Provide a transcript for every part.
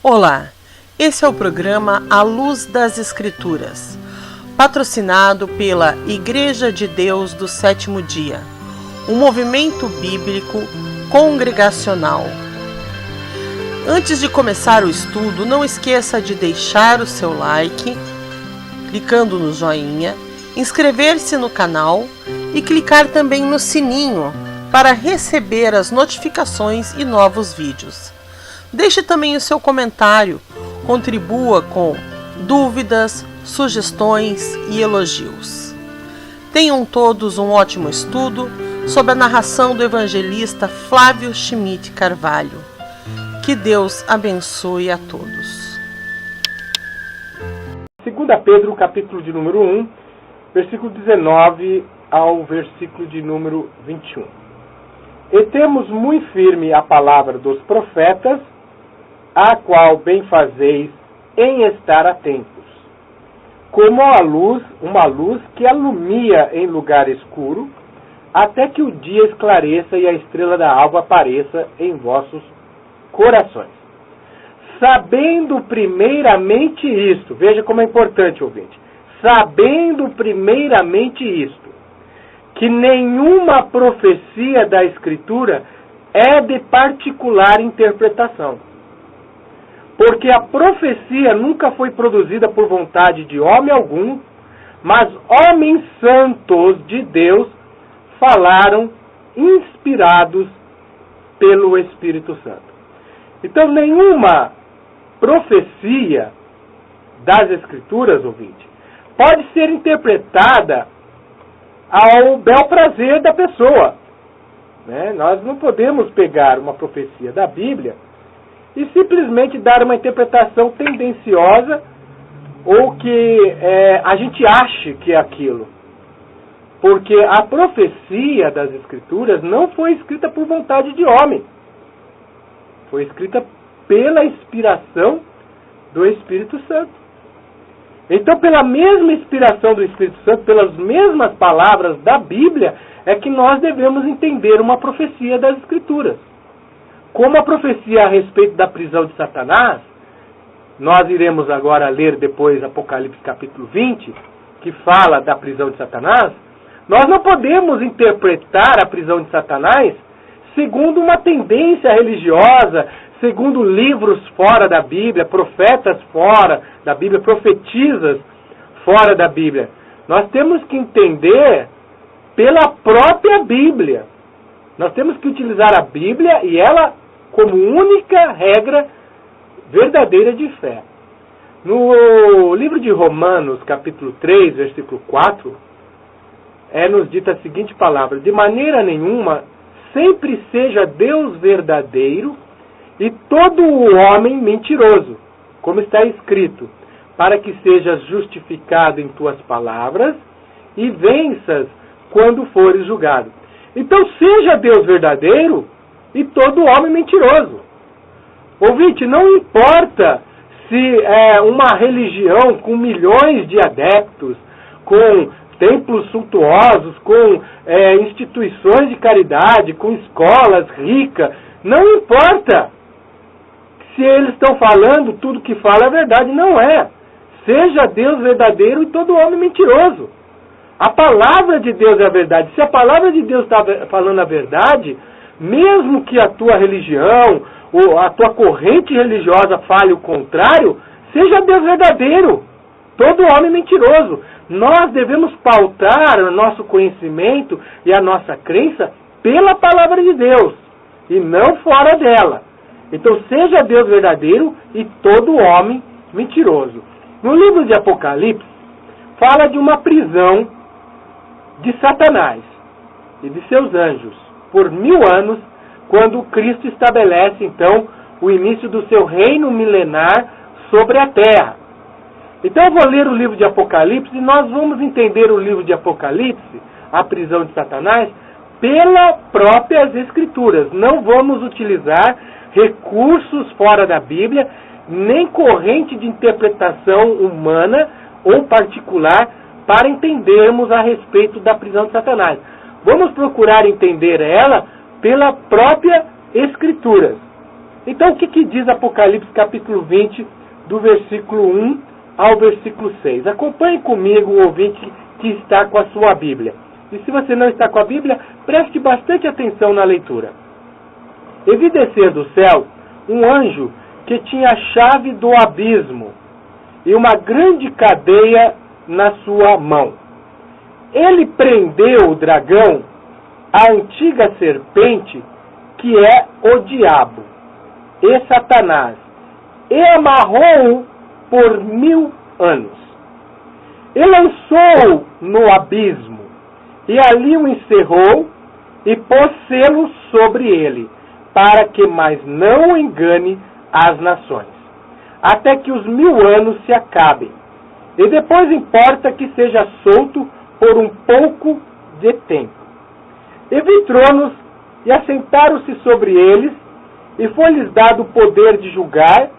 Olá, esse é o programa A Luz das Escrituras, patrocinado pela Igreja de Deus do Sétimo Dia, um movimento bíblico congregacional. Antes de começar o estudo, não esqueça de deixar o seu like, clicando no joinha, inscrever-se no canal e clicar também no sininho para receber as notificações e novos vídeos. Deixe também o seu comentário, contribua com dúvidas, sugestões e elogios. Tenham todos um ótimo estudo sob a narração do evangelista Flávio Schmidt Carvalho. Que Deus abençoe a todos. 2 Pedro, capítulo de número 1, versículo 19 ao versículo de número 21. E temos muito firme a palavra dos profetas, a qual bem fazeis em estar atentos, como a luz, uma luz que alumia em lugar escuro, até que o dia esclareça e a estrela da alva apareça em vossos corações. Sabendo primeiramente isto, veja como é importante, ouvinte, sabendo primeiramente isto, que nenhuma profecia da Escritura é de particular interpretação. Porque a profecia nunca foi produzida por vontade de homem algum, mas homens santos de Deus falaram inspirados pelo Espírito Santo. Então, nenhuma profecia das Escrituras, ouvinte, pode ser interpretada ao bel prazer da pessoa. Nós não podemos pegar uma profecia da Bíblia e simplesmente dar uma interpretação tendenciosa ou que a gente ache que é aquilo. Porque a profecia das Escrituras não foi escrita por vontade de homem. Foi escrita pela inspiração do Espírito Santo. Então, pela mesma inspiração do Espírito Santo, pelas mesmas palavras da Bíblia, é que nós devemos entender uma profecia das Escrituras. Como a profecia a respeito da prisão de Satanás, nós iremos agora ler depois Apocalipse capítulo 20, que fala da prisão de Satanás, nós não podemos interpretar a prisão de Satanás segundo uma tendência religiosa, segundo livros fora da Bíblia, profetas fora da Bíblia, profetisas fora da Bíblia. Nós temos que entender pela própria Bíblia. Nós temos que utilizar a Bíblia e ela como única regra verdadeira de fé. No livro de Romanos, capítulo 3, versículo 4, nos dita a seguinte palavra: de maneira nenhuma, sempre seja Deus verdadeiro e todo o homem mentiroso, como está escrito, para que sejas justificado em tuas palavras e venças quando fores julgado. Então seja Deus verdadeiro e todo homem mentiroso. Ouvinte, não importa se é uma religião com milhões de adeptos, com templos suntuosos, com instituições de caridade, com escolas ricas, não importa se eles estão falando tudo que fala é verdade, não é. Seja Deus verdadeiro e todo homem mentiroso. A palavra de Deus é a verdade. Se a palavra de Deus está falando a verdade, mesmo que a tua religião ou a tua corrente religiosa fale o contrário, seja Deus verdadeiro, todo homem mentiroso. Nós devemos pautar o nosso conhecimento e a nossa crença pela palavra de Deus e não fora dela. Então seja Deus verdadeiro e todo homem mentiroso. No livro de Apocalipse, fala de uma prisão de Satanás e de seus anjos por 1000 anos, quando Cristo estabelece, então, o início do seu reino milenar sobre a terra. Então eu vou ler o livro de Apocalipse e nós vamos entender o livro de Apocalipse, a prisão de Satanás, pelas próprias Escrituras. Não vamos utilizar recursos fora da Bíblia, nem corrente de interpretação humana ou particular para entendermos a respeito da prisão de Satanás. Vamos procurar entender ela pela própria Escritura. Então, o que diz Apocalipse capítulo 20, do versículo 1 ao versículo 6? Acompanhe comigo o ouvinte que está com a sua Bíblia. E se você não está com a Bíblia, preste bastante atenção na leitura. E vi descer do céu um anjo que tinha a chave do abismo e uma grande cadeia na sua mão. Ele prendeu o dragão, a antiga serpente, que é o diabo e Satanás, e amarrou-o por 1000 anos. E lançou-o no abismo, e ali o encerrou, e pôs selo sobre ele, para que mais não engane as nações, até que os 1000 anos se acabem. E depois importa que seja solto por um pouco de tempo. E vi tronos, e assentaram-se sobre eles, e foi-lhes dado o poder de julgar,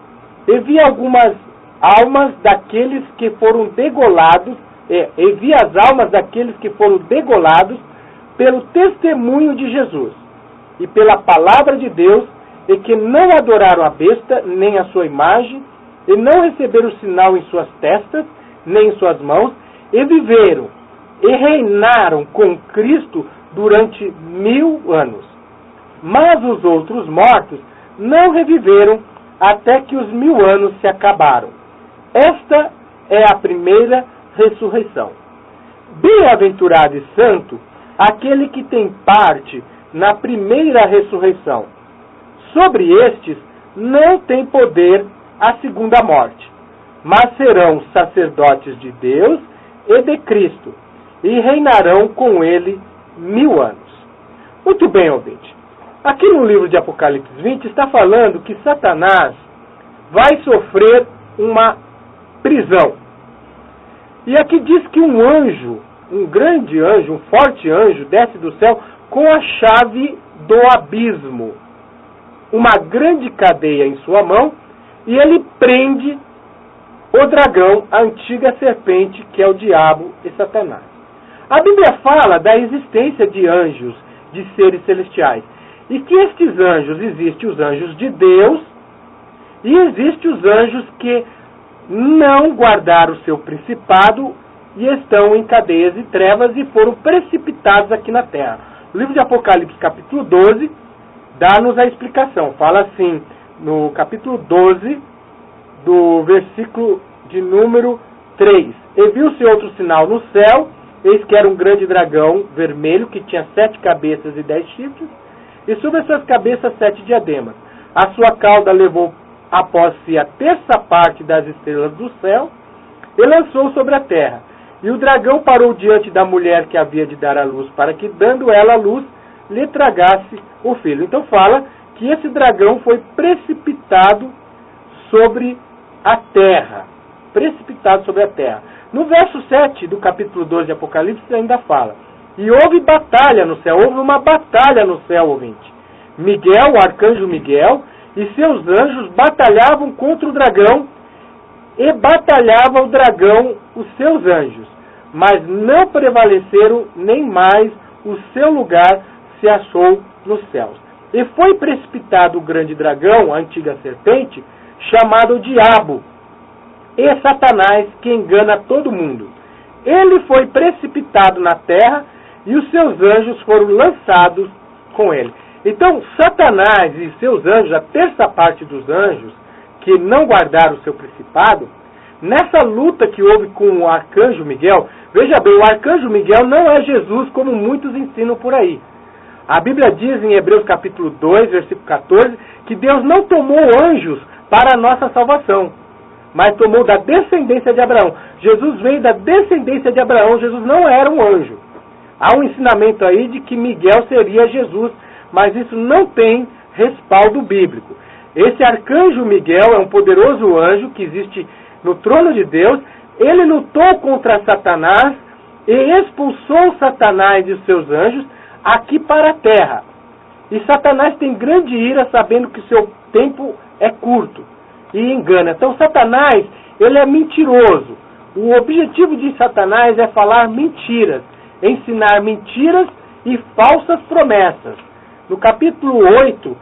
e vi algumas almas daqueles que foram degolados, e vi as almas daqueles que foram degolados pelo testemunho de Jesus, e pela palavra de Deus, e que não adoraram a besta, nem a sua imagem, e não receberam sinal em suas testas, nem em suas mãos, e viveram, e reinaram com Cristo durante 1000 anos. Mas os outros mortos não reviveram até que os 1000 anos se acabaram. Esta é a primeira ressurreição. Bem-aventurado e santo aquele que tem parte na primeira ressurreição. Sobre estes não tem poder a segunda morte, mas serão sacerdotes de Deus e de Cristo, e reinarão com ele 1000 anos. Muito bem, ouvinte. Aqui no livro de Apocalipse 20 está falando que Satanás vai sofrer uma prisão. E aqui diz que um anjo, um grande anjo, um forte anjo, desce do céu com a chave do abismo, uma grande cadeia em sua mão, e ele prende o dragão, a antiga serpente, que é o diabo e Satanás. A Bíblia fala da existência de anjos, de seres celestiais, e que estes anjos, existem os anjos de Deus, e existem os anjos que não guardaram o seu principado e estão em cadeias e trevas e foram precipitados aqui na terra. O livro de Apocalipse, capítulo 12, dá-nos a explicação. Fala assim, no capítulo 12, do versículo de número 3. E viu-se outro sinal no céu, eis que era um grande dragão vermelho, que tinha 7 cabeças e 10 chifres, e sobre as suas cabeças 7 diademas. A sua cauda levou após si a terça parte das estrelas do céu, e lançou sobre a terra. E o dragão parou diante da mulher que havia de dar à luz, para que, dando ela a luz, lhe tragasse o filho. Então fala que esse dragão foi precipitado sobre a terra. Precipitado sobre a terra. No verso 7 do capítulo 12 de Apocalipse ainda fala: e houve batalha no céu, houve uma batalha no céu, ouvinte. Miguel, o arcanjo Miguel, e seus anjos batalhavam contra o dragão, e batalhava o dragão os seus anjos, mas não prevaleceram, nem mais o seu lugar se achou nos céus. E foi precipitado o grande dragão, a antiga serpente, chamado Diabo, e Satanás, que engana todo mundo. Ele foi precipitado na terra, e os seus anjos foram lançados com ele. Então, Satanás e seus anjos, a terça parte dos anjos, que não guardaram o seu principado, nessa luta que houve com o arcanjo Miguel, veja bem, o arcanjo Miguel não é Jesus, como muitos ensinam por aí. A Bíblia diz em Hebreus capítulo 2, versículo 14, que Deus não tomou anjos para a nossa salvação, mas tomou da descendência de Abraão. Jesus veio da descendência de Abraão, Jesus não era um anjo. Há um ensinamento aí de que Miguel seria Jesus, mas isso não tem respaldo bíblico. Esse arcanjo Miguel é um poderoso anjo que existe no trono de Deus. Ele lutou contra Satanás e expulsou Satanás e os seus anjos aqui para a terra. E Satanás tem grande ira, sabendo que seu tempo é curto, e engana. Então Satanás, ele é mentiroso. O objetivo de Satanás é falar mentiras, ensinar mentiras e falsas promessas. No capítulo 8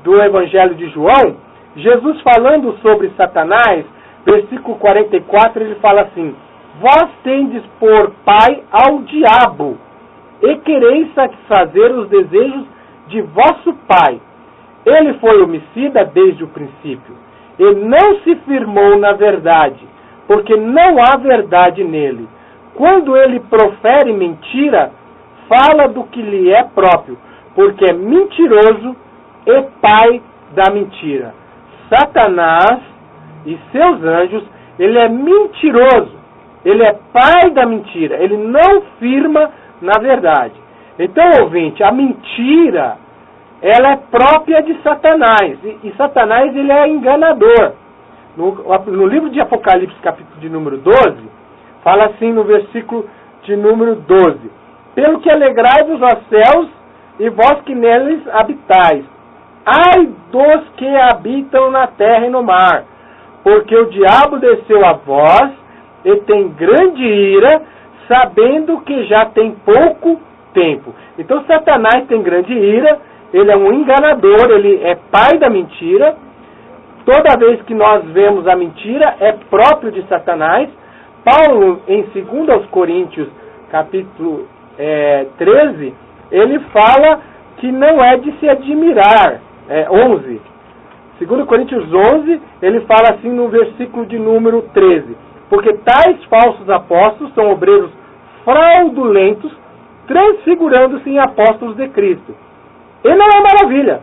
do Evangelho de João, Jesus falando sobre Satanás, versículo 44, ele fala assim: vós tendes por pai ao diabo, e quereis satisfazer os desejos de vosso pai. Ele foi homicida desde o princípio, e não se firmou na verdade, porque não há verdade nele. Quando ele profere mentira, fala do que lhe é próprio, porque é mentiroso e pai da mentira. Satanás e seus anjos, ele é mentiroso, ele é pai da mentira, ele não firma na verdade. Então, ouvinte, a mentira, ela é própria de Satanás, e Satanás, ele é enganador. No livro de Apocalipse, capítulo de número 12, fala assim no versículo de número 12: pelo que alegrai-vos, ó céus, e vós que neles habitais. Ai dos que habitam na terra e no mar, porque o diabo desceu a vós, e tem grande ira, sabendo que já tem pouco tempo. Então Satanás tem grande ira, ele é um enganador, ele é pai da mentira. Toda vez que nós vemos a mentira, é próprio de Satanás. Paulo, em 2 Coríntios, capítulo 13, ele fala que não é de se admirar. 11. 2 Coríntios 11, ele fala assim no versículo de número 13: porque tais falsos apóstolos são obreiros fraudulentos, transfigurando-se em apóstolos de Cristo. E não é maravilha,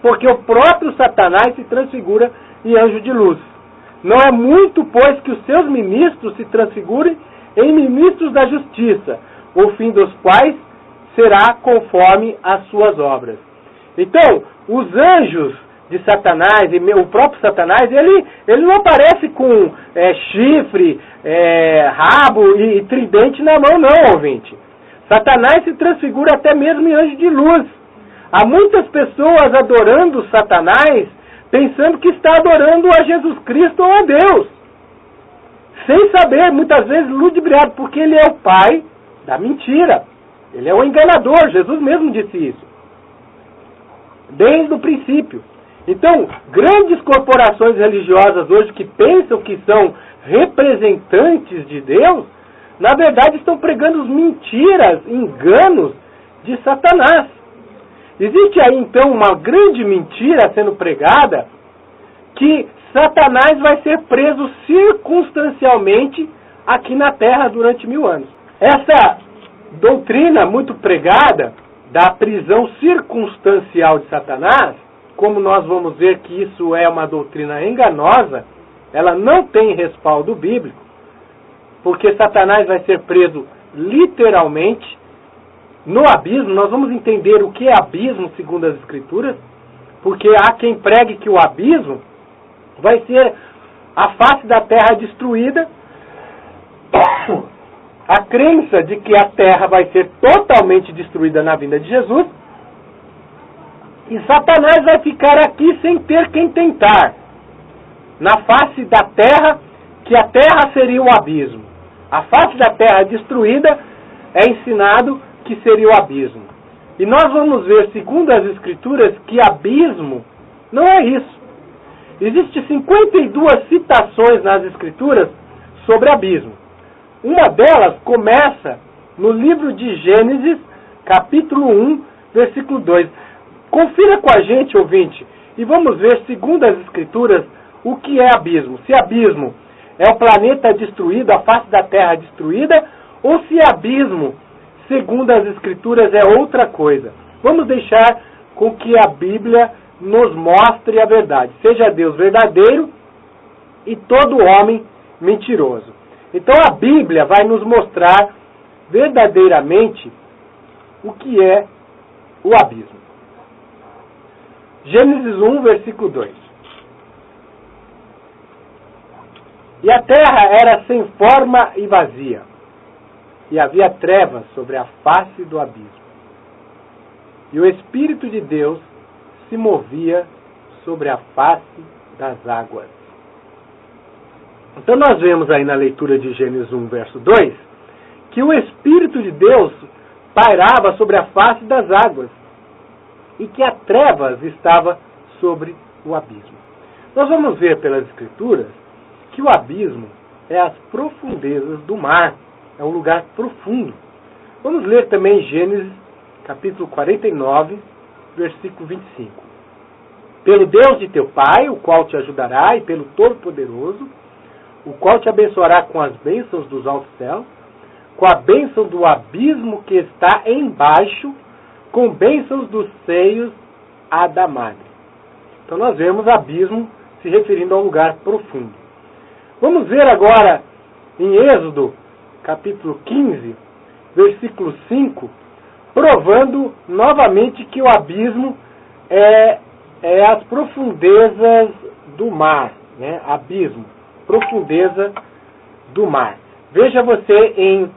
porque o próprio Satanás se transfigura em anjo de luz. Não é muito, pois, que os seus ministros se transfigurem em ministros da justiça, o fim dos quais será conforme as suas obras. Então, os anjos de Satanás, e o próprio Satanás, ele não aparece com chifre, rabo e tridente na mão, não, ouvinte. Satanás se transfigura até mesmo em anjo de luz. Há muitas pessoas adorando Satanás, pensando que está adorando a Jesus Cristo ou a Deus, sem saber, muitas vezes ludibriado, porque ele é o pai da mentira. Ele é o enganador, Jesus mesmo disse isso, desde o princípio. Então, grandes corporações religiosas hoje que pensam que são representantes de Deus, na verdade estão pregando mentiras, enganos de Satanás. Existe aí então uma grande mentira sendo pregada, que Satanás vai ser preso circunstancialmente aqui na Terra durante 1000 anos. Essa doutrina muito pregada da prisão circunstancial de Satanás, como nós vamos ver que isso é uma doutrina enganosa, ela não tem respaldo bíblico, porque Satanás vai ser preso literalmente no abismo. Nós vamos entender o que é abismo segundo as Escrituras, porque há quem pregue que o abismo vai ser a face da terra destruída, a crença de que a terra vai ser totalmente destruída na vinda de Jesus, e Satanás vai ficar aqui sem ter quem tentar, na face da terra, que a terra seria o abismo. A face da terra destruída é ensinado que seria o abismo. E nós vamos ver, segundo as Escrituras, que abismo não é isso. Existem 52 citações nas Escrituras sobre abismo. Uma delas começa no livro de Gênesis, capítulo 1, versículo 2. Confira com a gente, ouvinte, e vamos ver, segundo as Escrituras, o que é abismo. Se abismo é o planeta destruído, a face da terra destruída, ou se abismo, segundo as Escrituras, é outra coisa. Vamos deixar com que a Bíblia nos mostre a verdade. Seja Deus verdadeiro e todo homem mentiroso. Então a Bíblia vai nos mostrar verdadeiramente o que é o abismo. Gênesis 1, versículo 2. E a terra era sem forma e vazia, e havia trevas sobre a face do abismo. E o Espírito de Deus se movia sobre a face das águas. Então nós vemos aí na leitura de Gênesis 1, verso 2, que o Espírito de Deus pairava sobre a face das águas, e que a trevas estava sobre o abismo. Nós vamos ver pelas Escrituras que o abismo é as profundezas do mar, é um lugar profundo. Vamos ler também Gênesis, capítulo 49, versículo 25. Pelo Deus de teu pai, o qual te ajudará, e pelo Todo-Poderoso, o qual te abençoará com as bênçãos dos altos céus, com a bênção do abismo que está embaixo, com bênçãos dos seios a da madre. Então nós vemos abismo se referindo a um lugar profundo. Vamos ver agora em Êxodo, capítulo 15, versículo 5, provando novamente que o abismo é as profundezas do mar, né? Abismo, profundeza do mar. Veja você em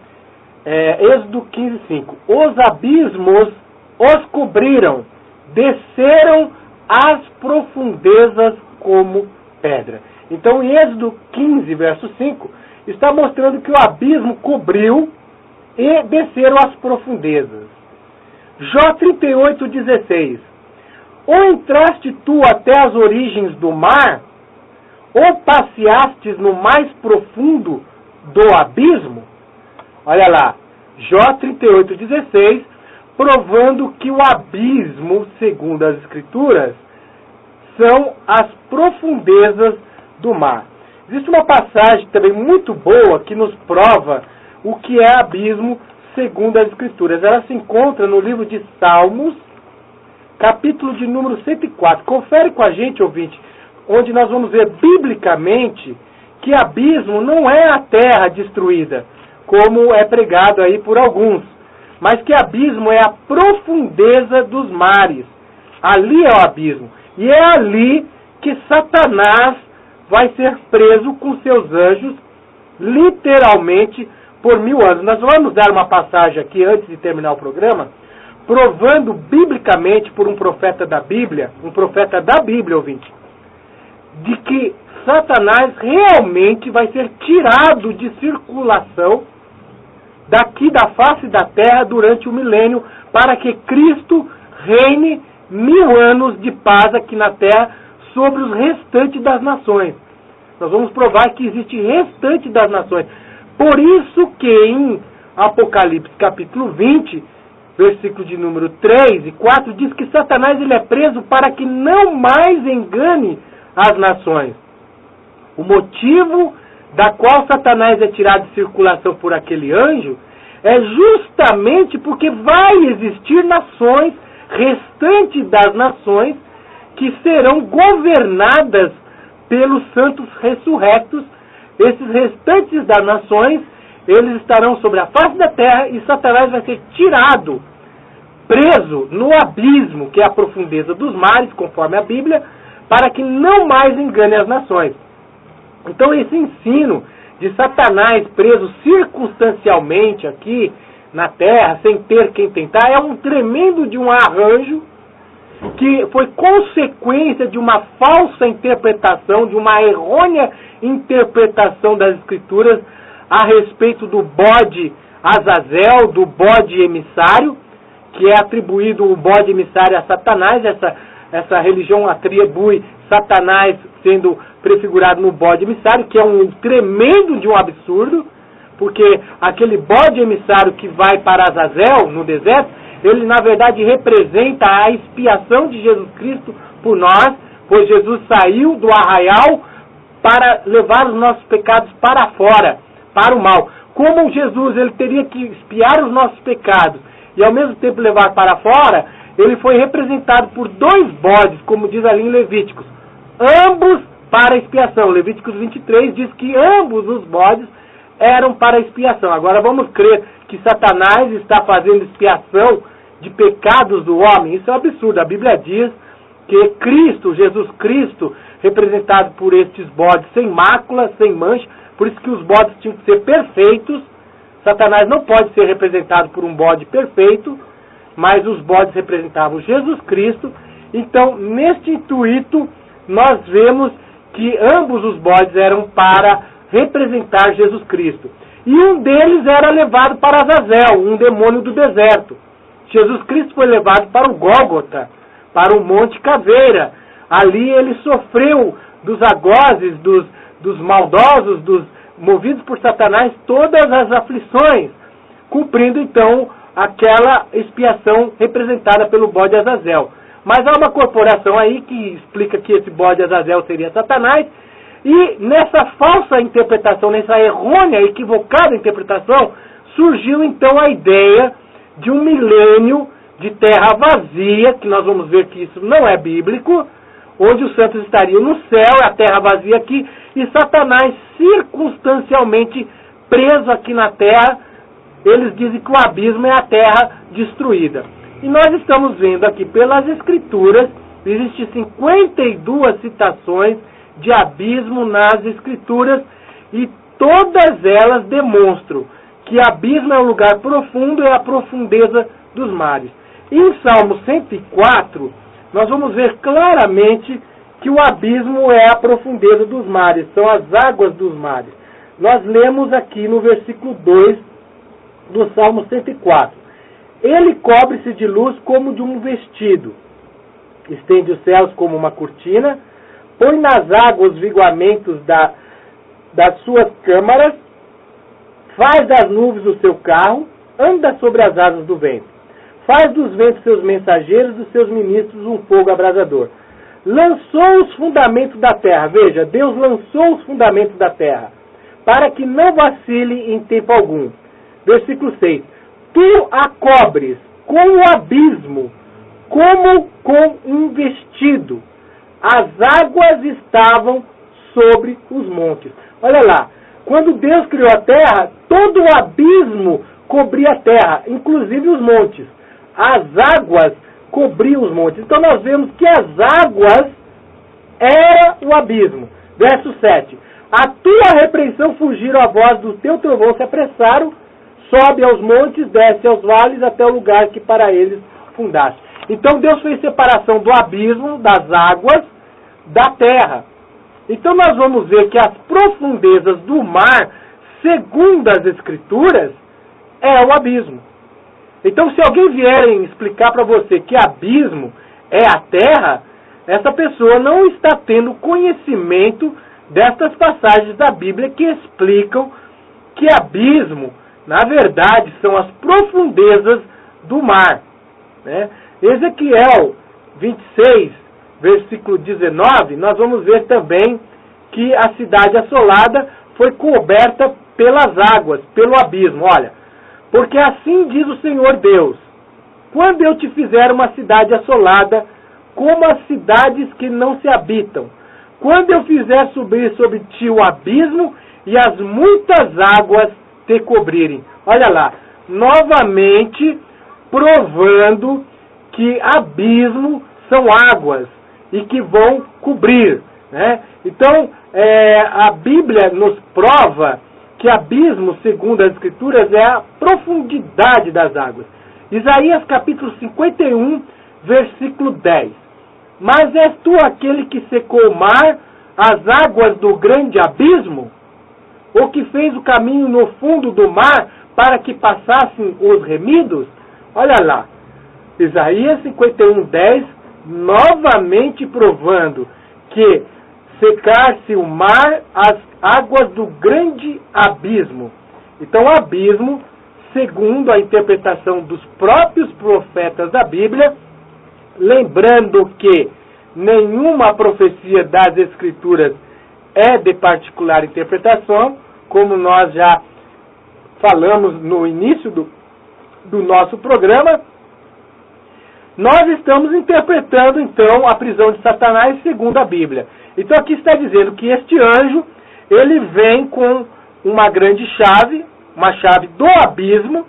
Êxodo 15, 5. Os abismos os cobriram, desceram as profundezas como pedra. Então, em Êxodo 15, verso 5, está mostrando que o abismo cobriu e desceram as profundezas. Jó 38, 16. Ou entraste tu até as origens do mar, ou passeastes no mais profundo do abismo? Olha lá, Jó 38, 16, provando que o abismo, segundo as Escrituras, são as profundezas do mar. Existe uma passagem também muito boa que nos prova o que é abismo segundo as Escrituras. Ela se encontra no livro de Salmos, capítulo de número 104. Confere com a gente, ouvinte, onde nós vamos ver biblicamente que abismo não é a terra destruída, como é pregado aí por alguns, mas que abismo é a profundeza dos mares. Ali é o abismo. E é ali que Satanás vai ser preso com seus anjos, literalmente, por 1000 anos. Nós vamos dar uma passagem aqui, antes de terminar o programa, provando biblicamente por um profeta da Bíblia, ouvinte, de que Satanás realmente vai ser tirado de circulação daqui da face da terra durante o milênio, para que Cristo reine 1000 anos de paz aqui na terra sobre os restantes das nações. Nós vamos provar que existe restante das nações. Por isso que em Apocalipse capítulo 20, versículo de número 3 e 4, diz que Satanás ele é preso para que não mais engane as nações. O motivo da qual Satanás é tirado de circulação por aquele anjo é justamente porque vai existir nações, restantes das nações, que serão governadas pelos santos ressurrectos. Esses restantes das nações, eles estarão sobre a face da terra e Satanás vai ser tirado, preso no abismo, que é a profundeza dos mares, conforme a Bíblia, para que não mais engane as nações. Então esse ensino de Satanás preso circunstancialmente aqui na terra, sem ter quem tentar, é um tremendo de um arranjo que foi consequência de uma falsa interpretação, de uma errônea interpretação das Escrituras a respeito do bode Azazel, do bode emissário, que é atribuído o bode emissário a Satanás. Essa religião atribui Satanás sendo prefigurado no bode emissário, que é um tremendo de um absurdo, porque aquele bode emissário que vai para Azazel, no deserto, ele na verdade representa a expiação de Jesus Cristo por nós, pois Jesus saiu do arraial para levar os nossos pecados para fora, para o mal. Como Jesus ele teria que expiar os nossos pecados e ao mesmo tempo levar para fora, ele foi representado por 2 bodes, como diz ali em Levíticos, ambos para expiação. Levíticos 23 diz que ambos os bodes eram para expiação. Agora vamos crer que Satanás está fazendo expiação de pecados do homem? Isso é um absurdo. A Bíblia diz que Cristo, Jesus Cristo, representado por estes bodes sem mácula, sem mancha, por isso que os bodes tinham que ser perfeitos. Satanás não pode ser representado por um bode perfeito, mas os bodes representavam Jesus Cristo. Então, neste intuito, nós vemos que ambos os bodes eram para representar Jesus Cristo. E um deles era levado para Azazel, um demônio do deserto. Jesus Cristo foi levado para o Gólgota, para o Monte Caveira, Ali ele sofreu dos algozes, dos maldosos, dos movidos por Satanás, todas as aflições, cumprindo então aquela expiação representada pelo bode Azazel. Mas há uma corporação aí que explica que esse bode Azazel seria Satanás, e nessa falsa interpretação, nessa errônea, equivocada interpretação, surgiu então a ideia de um milênio de terra vazia, que nós vamos ver que isso não é bíblico, onde os santos estariam no céu, a terra vazia aqui, e Satanás circunstancialmente preso aqui na terra. Eles dizem que o abismo é a terra destruída. E nós estamos vendo aqui pelas Escrituras, existem 52 citações de abismo nas Escrituras, e todas elas demonstram que abismo é um lugar profundo, é a profundeza dos mares. E em Salmo 104, nós vamos ver claramente que o abismo é a profundeza dos mares, são as águas dos mares. Nós lemos aqui no versículo 2 do Salmo 104. Ele cobre-se de luz como de um vestido, estende os céus como uma cortina, põe nas águas os viguamentos das suas câmaras, faz das nuvens o seu carro, anda sobre as asas do vento, faz dos ventos seus mensageiros, dos seus ministros um fogo abrasador. Lançou os fundamentos da terra, veja, Deus lançou os fundamentos da terra, para que não vacile em tempo algum. Versículo 6. Tu a cobres com o abismo, como com um vestido. As águas estavam sobre os montes. Olha lá, quando Deus criou a terra, todo o abismo cobria a terra, inclusive os montes. As águas cobriam os montes. Então nós vemos que as águas era o abismo. Verso 7. A tua repreensão fugiram a voz do teu trovão, se apressaram, sobe aos montes, desce aos vales, até o lugar que para eles fundaste. Então Deus fez separação do abismo, das águas, da terra. Então nós vamos ver que as profundezas do mar, segundo as Escrituras, é o abismo. Então se alguém vier explicar para você que abismo é a terra, essa pessoa não está tendo conhecimento destas passagens da Bíblia que explicam que abismo, na verdade, são as profundezas do mar. Né? Ezequiel 26, versículo 19, nós vamos ver também que a cidade assolada foi coberta pelas águas, pelo abismo. Olha, porque assim diz o Senhor Deus, quando eu te fizer uma cidade assolada, como as cidades que não se habitam, quando eu fizer subir sobre ti o abismo e as muitas águas te cobrirem. Olha lá, novamente provando que abismo são águas e que vão cobrir. Né? Então, a Bíblia nos prova que abismo, segundo as Escrituras, é a profundidade das águas. Isaías capítulo 51, versículo 10. Mas és tu aquele que secou o mar, as águas do grande abismo? Ou que fez o caminho no fundo do mar para que passassem os remidos? Olha lá, Isaías 51, 10, novamente provando que secar-se o mar, as águas do grande abismo. Então, abismo, segundo a interpretação dos próprios profetas da Bíblia, lembrando que nenhuma profecia das Escrituras é de particular interpretação, como nós já falamos no início do nosso programa, nós estamos interpretando então a prisão de Satanás segundo a Bíblia. Então aqui está dizendo que este anjo, ele vem com uma grande chave, uma chave do abismo,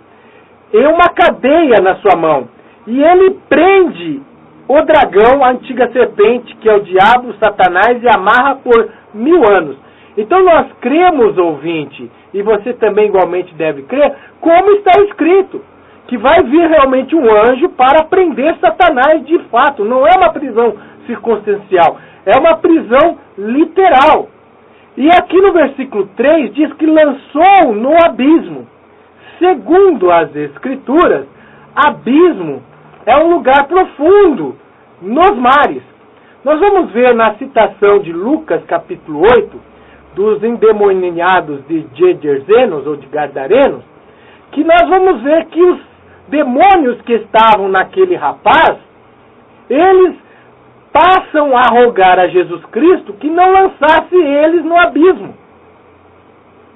e uma cadeia na sua mão. E ele prende o dragão, a antiga serpente, que é o diabo, Satanás, e amarra por 1000 anos. Então nós cremos, ouvinte, e você também igualmente deve crer, como está escrito, que vai vir realmente um anjo para prender Satanás de fato. Não é uma prisão circunstancial, é uma prisão literal. E aqui no versículo 3 diz que lançou no abismo. Segundo as Escrituras, abismo é um lugar profundo nos mares. Nós vamos ver na citação de Lucas, capítulo 8, dos endemoniados de Gergesenos, ou de Gadarenos, que nós vamos ver que os demônios que estavam naquele rapaz, eles passam a rogar a Jesus Cristo que não lançasse eles no abismo.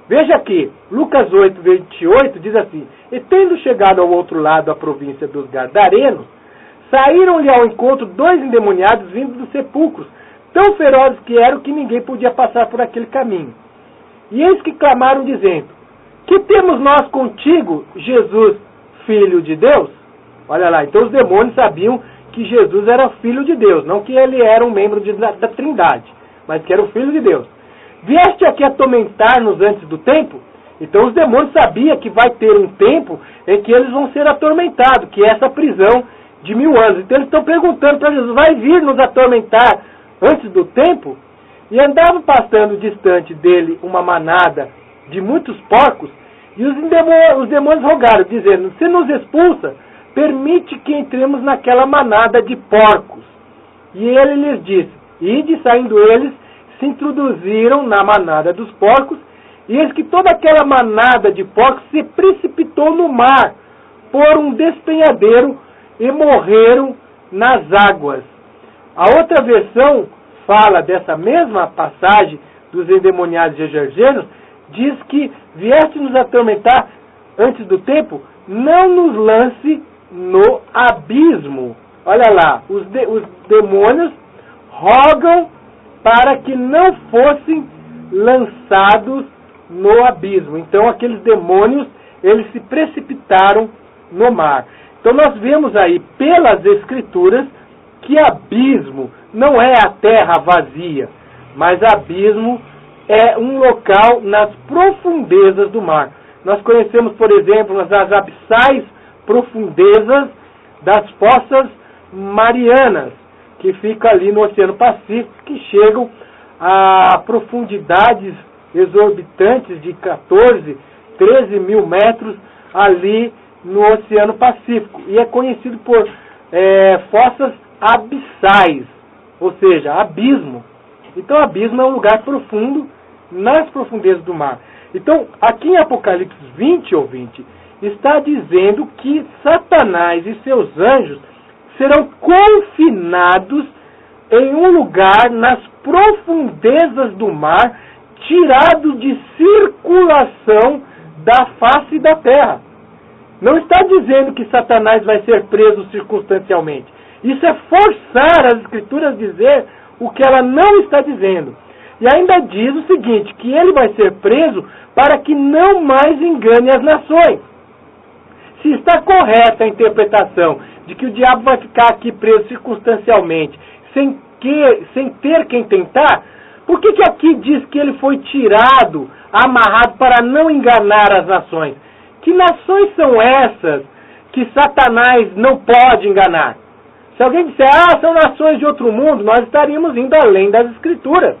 Veja aqui, Lucas 8, 28 diz assim: e tendo chegado ao outro lado da província dos Gadarenos, saíram-lhe ao encontro 2 endemoniados vindos dos sepulcros, tão ferozes que eram que ninguém podia passar por aquele caminho. E eis que clamaram dizendo: que temos nós contigo, Jesus, Filho de Deus? Olha lá, então os demônios sabiam que Jesus era Filho de Deus, não que ele era um membro da Trindade, mas que era o Filho de Deus. Vieste aqui atormentar-nos antes do tempo? Então os demônios sabiam que vai ter um tempo em que eles vão ser atormentados, que é essa prisão de 1000 anos. Então eles estão perguntando para Jesus: vai vir nos atormentar antes do tempo? E andava passando distante dele uma manada de muitos porcos, e os demônios rogaram, dizendo: se nos expulsa, permite que entremos naquela manada de porcos. E ele lhes disse: ide. Saindo eles, se introduziram na manada dos porcos, e eis que toda aquela manada de porcos se precipitou no mar, por um despenhadeiro, e morreram nas águas. A outra versão fala dessa mesma passagem dos endemoniados de Gergesenos, diz que vieste nos atormentar antes do tempo, não nos lance no abismo. Olha lá, os demônios rogam para que não fossem lançados no abismo. Então aqueles demônios, eles se precipitaram no mar. Então nós vemos aí pelas Escrituras que abismo não é a terra vazia, mas abismo é um local nas profundezas do mar. Nós conhecemos, por exemplo, as abissais profundezas das fossas marianas, que ficam ali no Oceano Pacífico, que chegam a profundidades exorbitantes de 14, 13 mil metros ali no Oceano Pacífico. E é conhecido por fossas abissais, ou seja, abismo. Então, abismo é um lugar profundo nas profundezas do mar. Então, aqui em Apocalipse 20, ouvinte, está dizendo que Satanás e seus anjos serão confinados em um lugar nas profundezas do mar, tirado de circulação da face da terra. Não está dizendo que Satanás vai ser preso circunstancialmente. Isso é forçar as Escrituras a dizer o que ela não está dizendo. E ainda diz o seguinte, que ele vai ser preso para que não mais engane as nações. Se está correta a interpretação de que o diabo vai ficar aqui preso circunstancialmente, sem ter quem tentar, por que aqui diz que ele foi tirado, amarrado para não enganar as nações? Que nações são essas que Satanás não pode enganar? Se alguém disser, são nações de outro mundo, nós estaríamos indo além das Escrituras.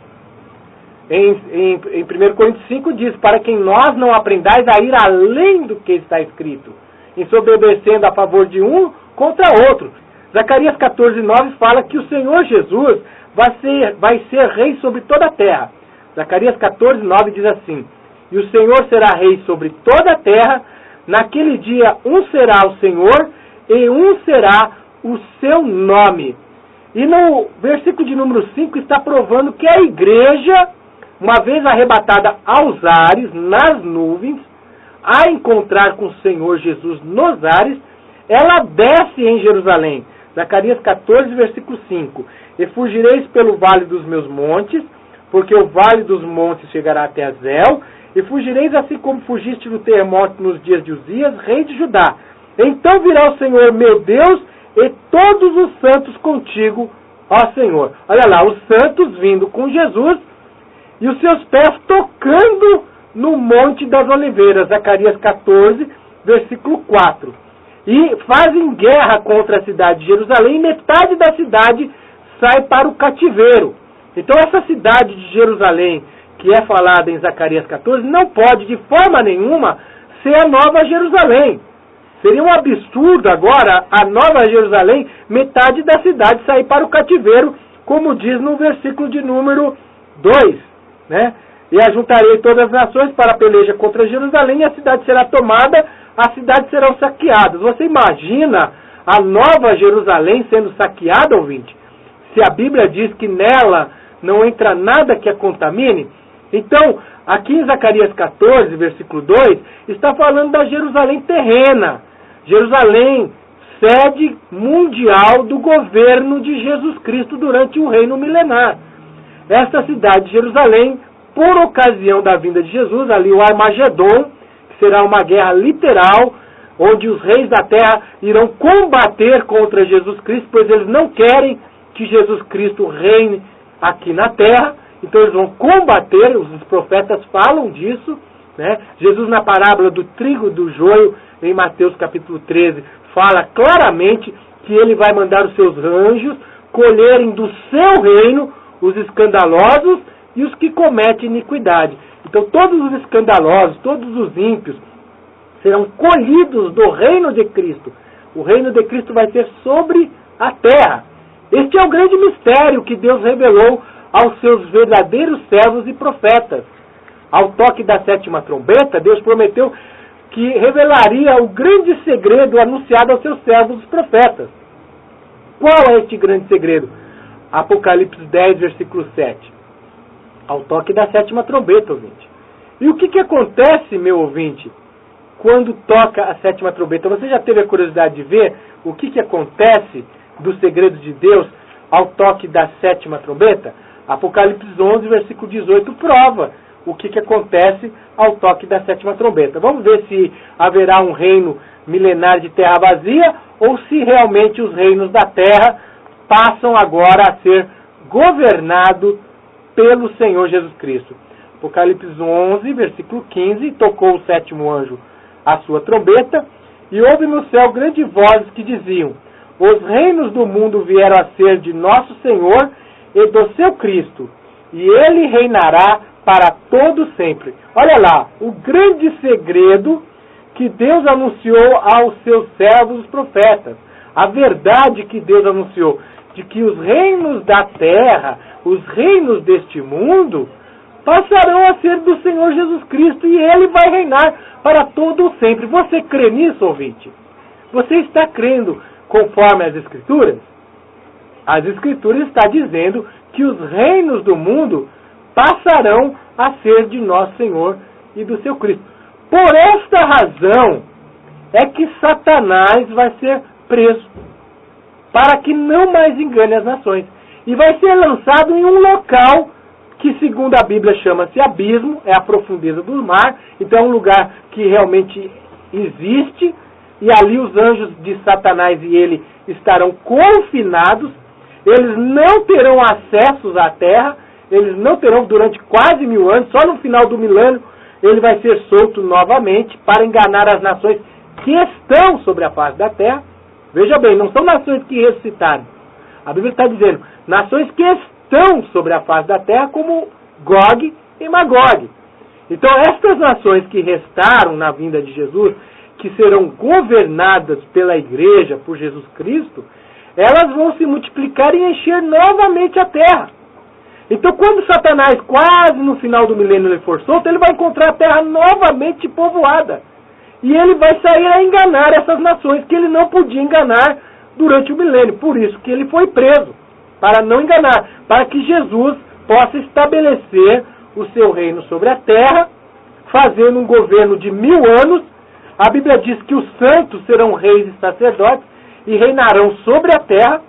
Em 1 Coríntios 5 diz, para quem nós não aprendais a ir além do que está escrito, ensoberbecendo a favor de um contra outro. Zacarias 14, 9 fala que o Senhor Jesus vai ser rei sobre toda a terra. Zacarias 14, 9 diz assim, e o Senhor será rei sobre toda a terra, naquele dia um será o Senhor e um será o seu nome. E no versículo de número 5 está provando que a igreja, uma vez arrebatada aos ares, nas nuvens, a encontrar com o Senhor Jesus nos ares, ela desce em Jerusalém. Zacarias 14, versículo 5. E fugireis pelo vale dos meus montes, porque o vale dos montes chegará até Azel, e fugireis assim como fugiste no terremoto nos dias de Uzias, rei de Judá. Então virá o Senhor meu Deus, e todos os santos contigo, ó Senhor. Olha lá, os santos vindo com Jesus, e os seus pés tocando no Monte das Oliveiras. Zacarias 14, versículo 4. E fazem guerra contra a cidade de Jerusalém, e metade da cidade sai para o cativeiro. Então essa cidade de Jerusalém, que é falada em Zacarias 14, não pode de forma nenhuma ser a Nova Jerusalém. Seria um absurdo agora a Nova Jerusalém, metade da cidade sair para o cativeiro, como diz no versículo de número 2, né? E ajuntarei todas as nações para a peleja contra Jerusalém, e a cidade será tomada, as cidades serão saqueadas. Você imagina a nova Jerusalém sendo saqueada, ouvinte? Se a Bíblia diz que nela não entra nada que a contamine? Então, aqui em Zacarias 14, versículo 2, está falando da Jerusalém terrena. Jerusalém, sede mundial do governo de Jesus Cristo durante o reino milenar. Esta cidade de Jerusalém, por ocasião da vinda de Jesus, ali o Armagedon, que será uma guerra literal, onde os reis da terra irão combater contra Jesus Cristo, pois eles não querem que Jesus Cristo reine aqui na terra, então eles vão combater, os profetas falam disso, né? Jesus na parábola do trigo e do joio, em Mateus capítulo 13, fala claramente que ele vai mandar os seus anjos colherem do seu reino os escandalosos e os que cometem iniquidade. Então todos os escandalosos, todos os ímpios, serão colhidos do reino de Cristo. O reino de Cristo vai ser sobre a terra. Este é o grande mistério que Deus revelou aos seus verdadeiros servos e profetas. Ao toque da 7ª trombeta, Deus prometeu que revelaria o grande segredo anunciado aos seus servos, os profetas. Qual é este grande segredo? Apocalipse 10, versículo 7. Ao toque da 7ª trombeta, ouvinte. E o que acontece, meu ouvinte, quando toca a 7ª trombeta? Você já teve a curiosidade de ver o que acontece dos segredos de Deus ao toque da 7ª trombeta? Apocalipse 11, versículo 18, prova o que acontece ao toque da 7ª trombeta. Vamos ver se haverá um reino milenar de terra vazia ou se realmente os reinos da terra passam agora a ser governados pelo Senhor Jesus Cristo. Apocalipse 11, versículo 15, tocou o 7º anjo a sua trombeta, e houve no céu grandes vozes que diziam: os reinos do mundo vieram a ser de nosso Senhor e do seu Cristo, e ele reinará para todo sempre. Olha lá, o grande segredo que Deus anunciou aos seus servos, os profetas. A verdade que Deus anunciou, de que os reinos da terra, os reinos deste mundo, passarão a ser do Senhor Jesus Cristo, e ele vai reinar para todo sempre. Você crê nisso, ouvinte? Você está crendo conforme as Escrituras? As Escrituras estão dizendo que os reinos do mundo passarão a ser de nosso Senhor e do seu Cristo. Por esta razão é que Satanás vai ser preso, para que não mais engane as nações. E vai ser lançado em um local que, segundo a Bíblia, chama-se abismo, é a profundeza do mar. Então é um lugar que realmente existe, e ali os anjos de Satanás e ele estarão confinados. Eles não terão acessos à terra, eles não terão durante quase 1000 anos. Só no final do milênio ele vai ser solto novamente para enganar as nações que estão sobre a face da terra. Veja bem, não são nações que ressuscitaram. A Bíblia está dizendo nações que estão sobre a face da terra, como Gog e Magog. Então estas nações que restaram na vinda de Jesus, que serão governadas pela igreja, por Jesus Cristo, elas vão se multiplicar e encher novamente a terra. Então quando Satanás, quase no final do milênio, ele for solto, ele vai encontrar a terra novamente povoada. E ele vai sair a enganar essas nações que ele não podia enganar durante o milênio. Por isso que ele foi preso, para não enganar, para que Jesus possa estabelecer o seu reino sobre a terra, fazendo um governo de 1000 anos. A Bíblia diz que os santos serão reis e sacerdotes e reinarão sobre a terra.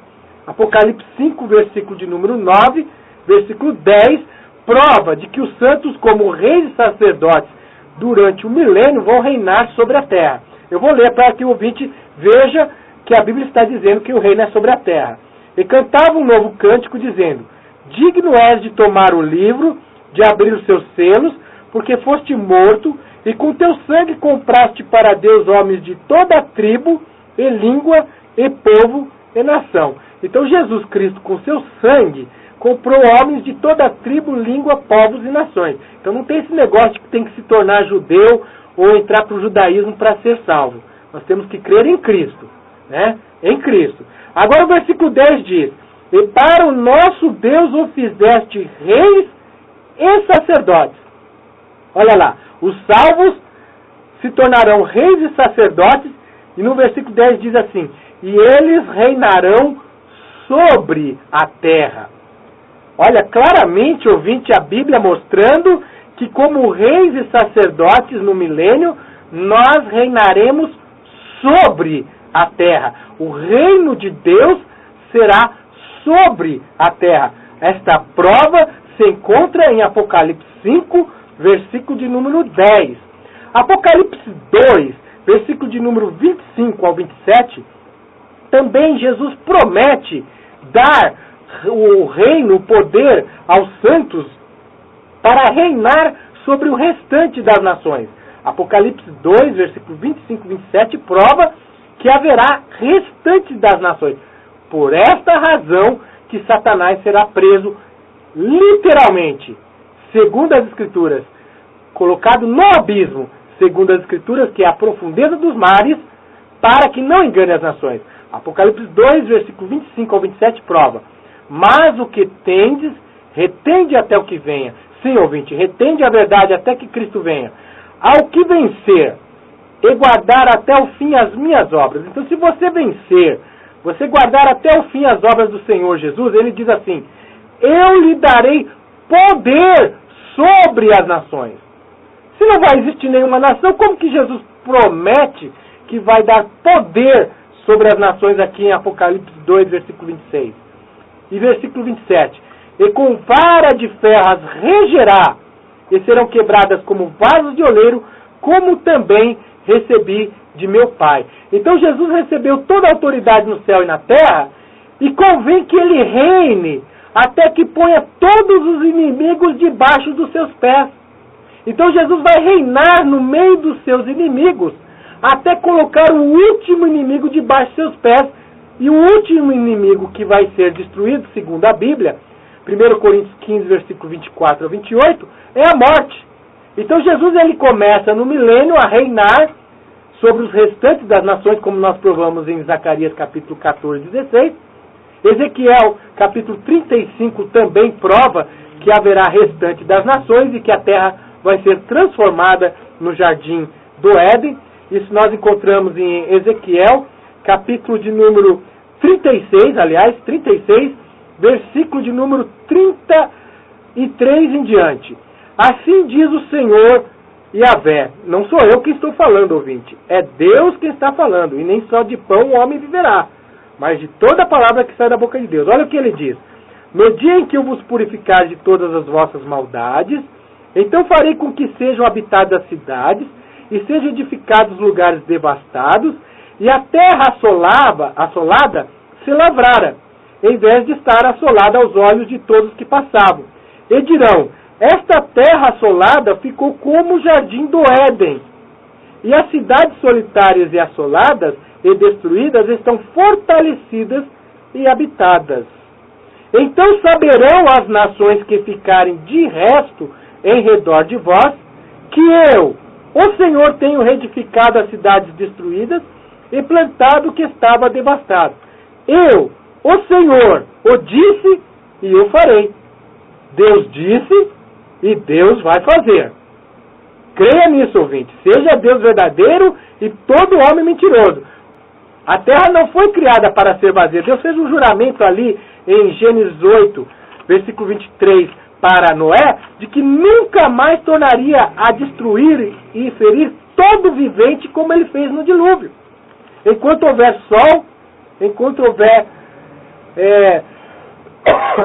Apocalipse 5, versículo de número 9, versículo 10, prova de que os santos, como reis e sacerdotes, durante o milênio, vão reinar sobre a terra. Eu vou ler para que o ouvinte veja que a Bíblia está dizendo que o reino é sobre a terra. E cantava um novo cântico, dizendo: digno és de tomar o livro, de abrir os seus selos, porque foste morto, e com teu sangue compraste para Deus homens de toda a tribo, e língua, e povo, e nação. Então Jesus Cristo, com seu sangue, comprou homens de toda a tribo, língua, povos e nações. Então não tem esse negócio de que tem que se tornar judeu ou entrar para o judaísmo para ser salvo. Nós temos que crer em Cristo, né? Em Cristo. Agora o versículo 10 diz: E para o nosso Deus o fizeste reis e sacerdotes. Olha lá, os salvos se tornarão reis e sacerdotes, e no versículo 10 diz assim: e eles reinarão sobre a terra. Olha, claramente, ouvinte, a Bíblia mostrando que como reis e sacerdotes no milênio, nós reinaremos sobre a terra. O reino de Deus será sobre a terra. Esta prova se encontra em Apocalipse 5, versículo de número 10. Apocalipse 2, versículo de número 25 ao 27, também Jesus promete dar o reino, o poder aos santos para reinar sobre o restante das nações. Apocalipse 2, versículo 25 e 27 prova que haverá restante das nações. Por esta razão que Satanás será preso literalmente, segundo as Escrituras, colocado no abismo, segundo as Escrituras, que é a profundeza dos mares, para que não engane as nações. Apocalipse 2, versículo 25 ao 27 prova: mas o que tendes, retende até o que venha. Sim, ouvinte, retende a verdade até que Cristo venha. Ao que vencer, e guardar até o fim as minhas obras. Então, se você vencer, você guardar até o fim as obras do Senhor Jesus, ele diz assim: eu lhe darei poder sobre as nações. Se não vai existir nenhuma nação, como que Jesus promete que vai dar poder sobre as nações aqui em Apocalipse 2, versículo 26? E versículo 27. E com vara de ferro as regerá, e serão quebradas como vasos de oleiro, como também recebi de meu Pai. Então Jesus recebeu toda a autoridade no céu e na terra, e convém que ele reine até que ponha todos os inimigos debaixo dos seus pés. Então Jesus vai reinar no meio dos seus inimigos, até colocar o último inimigo debaixo dos seus pés. E o último inimigo que vai ser destruído, segundo a Bíblia, 1 Coríntios 15, versículo 24 a 28, é a morte. Então Jesus ele começa no milênio a reinar sobre os restantes das nações, como nós provamos em Zacarias capítulo 14, 16. Ezequiel capítulo 35 também prova que haverá restante das nações e que a terra vai ser transformada no jardim do Éden. Isso nós encontramos em Ezequiel capítulo de número 36, versículo de número 33 em diante. Assim diz o Senhor Yahvé. Não sou eu que estou falando, ouvinte. É Deus que está falando. E nem só de pão o homem viverá, mas de toda a palavra que sai da boca de Deus. Olha o que ele diz: no dia em que eu vos purificar de todas as vossas maldades, então farei com que sejam habitadas as cidades, e sejam edificados lugares devastados, e a terra assolada se lavrara, em vez de estar assolada aos olhos de todos que passavam. E dirão: esta terra assolada ficou como o jardim do Éden, e as cidades solitárias e assoladas e destruídas estão fortalecidas e habitadas. Então saberão as nações que ficarem de resto em redor de vós, que eu, o Senhor, tenho reedificado as cidades destruídas e plantado o que estava devastado. Eu, o Senhor, o disse e eu farei. Deus disse e Deus vai fazer. Creia nisso, ouvinte. Seja Deus verdadeiro e todo homem mentiroso. A terra não foi criada para ser vazia. Deus fez um juramento ali em Gênesis 8, versículo 23, para Noé, de que nunca mais tornaria a destruir e ferir todo vivente como ele fez no dilúvio. Enquanto houver sol, enquanto houver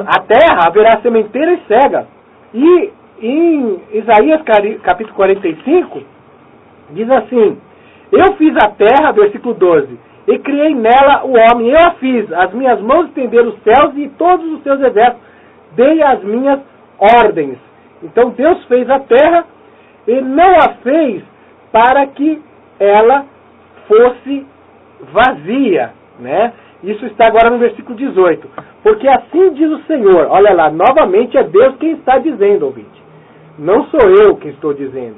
a terra, haverá sementeira e cega. E em Isaías capítulo 45, diz assim: eu fiz a terra, versículo 12, e criei nela o homem, eu a fiz, as minhas mãos estenderam os céus e todos os seus exércitos, dei as minhas ordens. Então Deus fez a terra e não a fez para que ela fosse vazia, né? Isso está agora no versículo 18. Porque assim diz o Senhor. Olha lá, novamente é Deus quem está dizendo, ouvinte. Não sou eu que estou dizendo.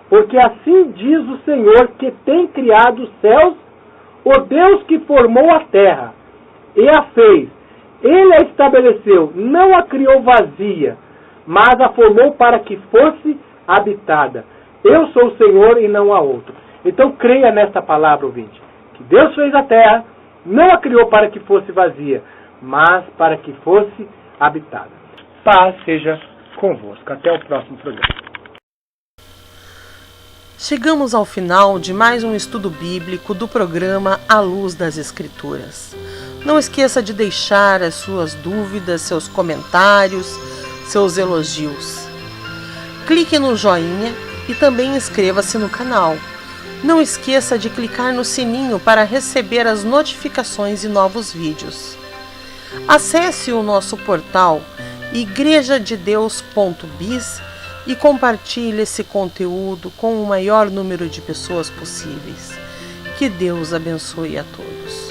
Porque assim diz o Senhor que tem criado os céus, o Deus que formou a terra, e a fez. Ele a estabeleceu, não a criou vazia, mas a formou para que fosse habitada. Eu sou o Senhor e não há outro. Então creia nesta palavra, ouvinte, que Deus fez a terra, não a criou para que fosse vazia, mas para que fosse habitada. Paz seja convosco. Até o próximo programa. Chegamos ao final de mais um estudo bíblico do programa À Luz das Escrituras. Não esqueça de deixar as suas dúvidas, seus comentários, seus elogios. Clique no joinha e também inscreva-se no canal. Não esqueça de clicar no sininho para receber as notificações de novos vídeos. Acesse o nosso portal igrejadedeus.biz e compartilhe esse conteúdo com o maior número de pessoas possíveis. Que Deus abençoe a todos.